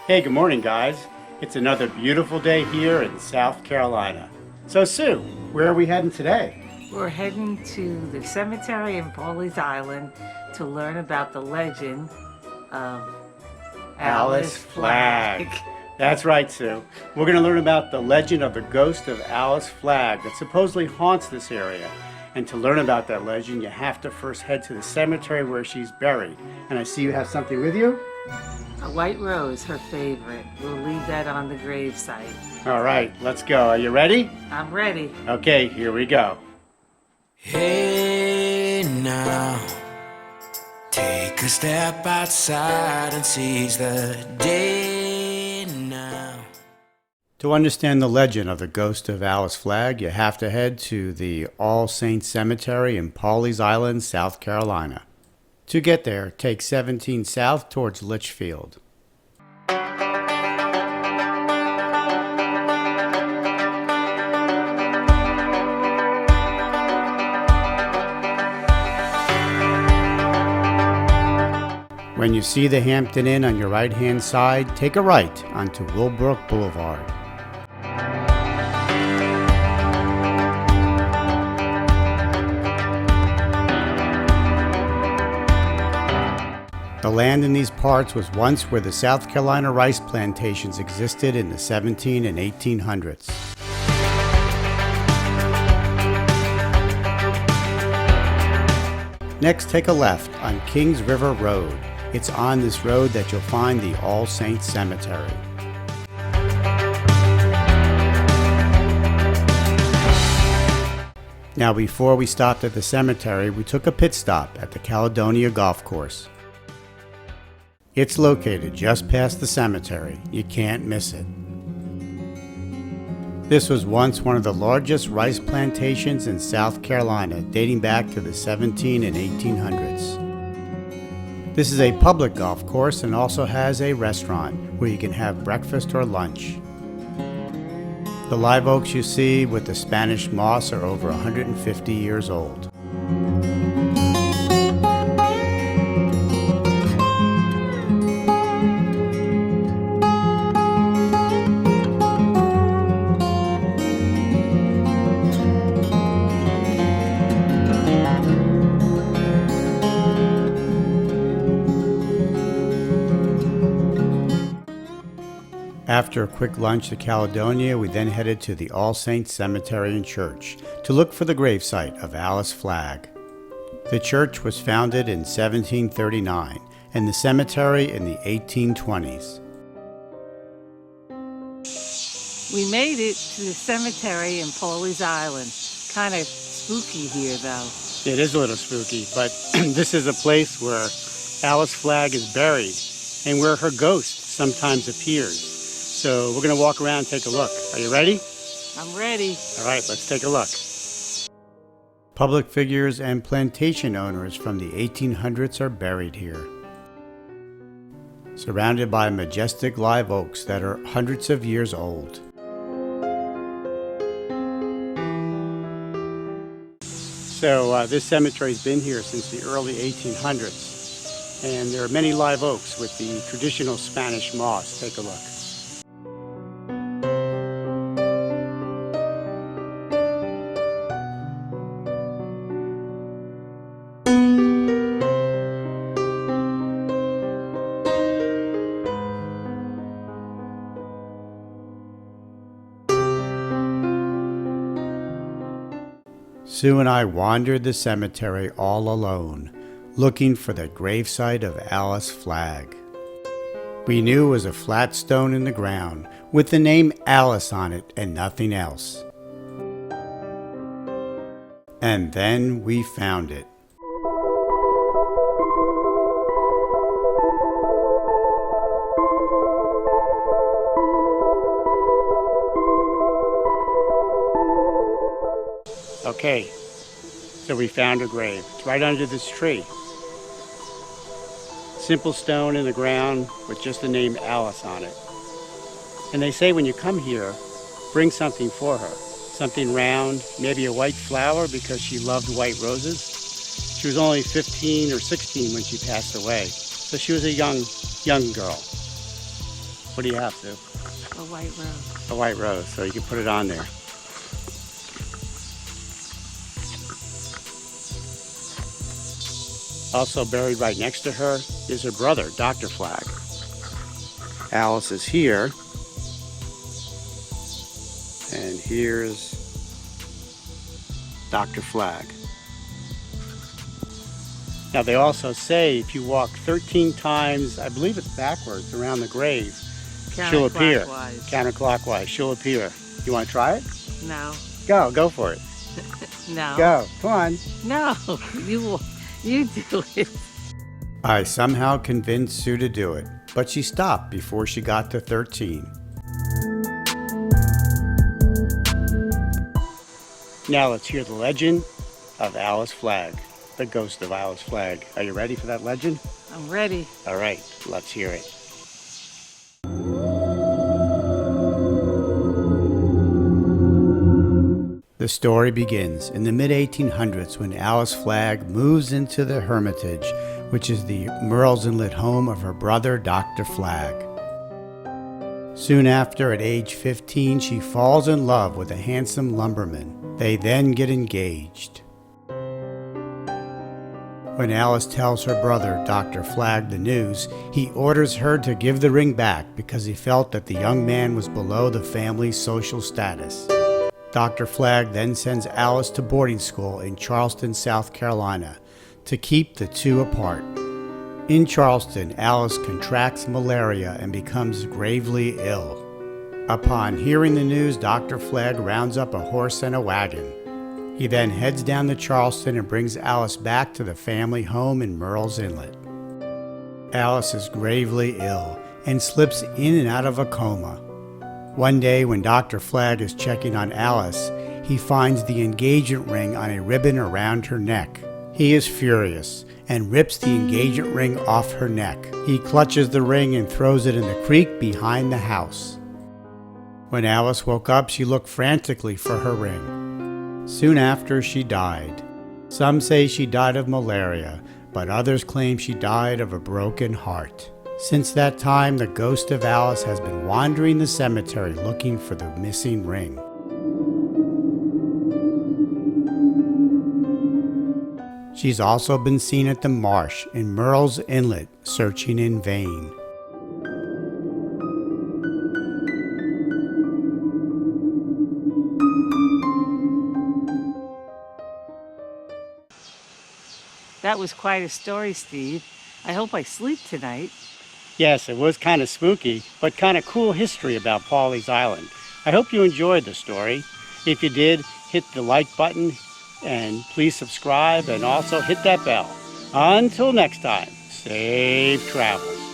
Hey, good morning, guys. It's another beautiful day here in South Carolina. So, Sue, where are we heading today? We're heading to the cemetery in Pawleys Island to learn about the legend of Alice Flagg. That's right, Sue. We're going to learn about the legend of the Ghost of Alice Flagg that supposedly haunts this area. And to learn about that legend, you have to first head to the cemetery where she's buried. And I see you have something with you? A white rose, her favorite. We'll leave that on the gravesite. All right, let's go. Are you ready? I'm ready. Okay, here we go. Hey now, take a step outside and seize the day now. To understand the legend of the Ghost of Alice Flagg, you have to head to the All Saints Cemetery in Pawleys Island, South Carolina. To get there, take 17 south towards Litchfield. When you see the Hampton Inn on your right-hand side, take a right onto Willbrook Boulevard. The land in these parts was once where the South Carolina rice plantations existed in the 17 and 1800s. Next, take a left on Kings River Road. It's on this road that you'll find the All Saints Cemetery. Now, before we stopped at the cemetery, we took a pit stop at the Caledonia Golf Course. It's located just past the cemetery. You can't miss it. This was once one of the largest rice plantations in South Carolina, dating back to the 17 and 1800s. This is a public golf course and also has a restaurant where you can have breakfast or lunch. The live oaks you see with the Spanish moss are over 150 years old. After a quick lunch at Caledonia, we then headed to the All Saints Cemetery and Church to look for the gravesite of Alice Flagg. The church was founded in 1739 and the cemetery in the 1820s. We made it to the cemetery in Pawleys Island. Kind of spooky here, though. It is a little spooky, but this is a place where Alice Flagg is buried and where her ghost sometimes appears. So we're going to walk around and take a look. Are you ready? I'm ready. All right, let's take a look. Public figures and plantation owners from the 1800s are buried here, surrounded by majestic live oaks that are hundreds of years old. So this cemetery's been here since the early 1800s, and there are many live oaks with the traditional Spanish moss. Take a look. Sue and I wandered the cemetery all alone, looking for the gravesite of Alice Flagg. We knew it was a flat stone in the ground with the name Alice on it and nothing else. And then we found it. Okay, so we found a grave. It's right under this tree. Simple stone in the ground with just the name Alice on it. And they say when you come here, bring something for her. Something round, maybe a white flower because she loved white roses. She was only 15 or 16 when she passed away. So she was a young girl. What do you have to? A white rose. A white rose, so you can put it on there. Also buried right next to her is her brother, Dr. Flagg. Alice is here. And here's Dr. Flagg. Now they also say if you walk 13 times, I believe it's backwards, around the grave, she'll appear. Counterclockwise, she'll appear. You want to try it? No. Go for it. No. Go, come on. No, you do it. I somehow convinced Sue to do it, but she stopped before she got to 13. Now let's hear the legend of Alice Flagg, the Ghost of Alice Flagg. Are you ready for that legend? I'm ready. All right, let's hear it. The story begins in the mid-1800s when Alice Flagg moves into the Hermitage, which is the Murrells Inlet home of her brother, Dr. Flagg. Soon after, at age 15, she falls in love with a handsome lumberman. They then get engaged. When Alice tells her brother, Dr. Flagg, the news, he orders her to give the ring back because he felt that the young man was below the family's social status. Dr. Flagg then sends Alice to boarding school in Charleston, South Carolina, to keep the two apart. In Charleston, Alice contracts malaria and becomes gravely ill. Upon hearing the news, Dr. Flagg rounds up a horse and a wagon. He then heads down to Charleston and brings Alice back to the family home in Murrells Inlet. Alice is gravely ill and slips in and out of a coma. One day when Dr. Flagg is checking on Alice, he finds the engagement ring on a ribbon around her neck. He is furious and rips the engagement ring off her neck. He clutches the ring and throws it in the creek behind the house. When Alice woke up, she looked frantically for her ring. Soon after, she died. Some say she died of malaria, but others claim she died of a broken heart. Since that time, the ghost of Alice has been wandering the cemetery looking for the missing ring. She's also been seen at the marsh in Murrells Inlet, searching in vain. That was quite a story, Steve. I hope I sleep tonight. Yes, it was kind of spooky, but kind of cool history about Pawleys Island. I hope you enjoyed the story. If you did, hit the like button and please subscribe and also hit that bell. Until next time, safe travels.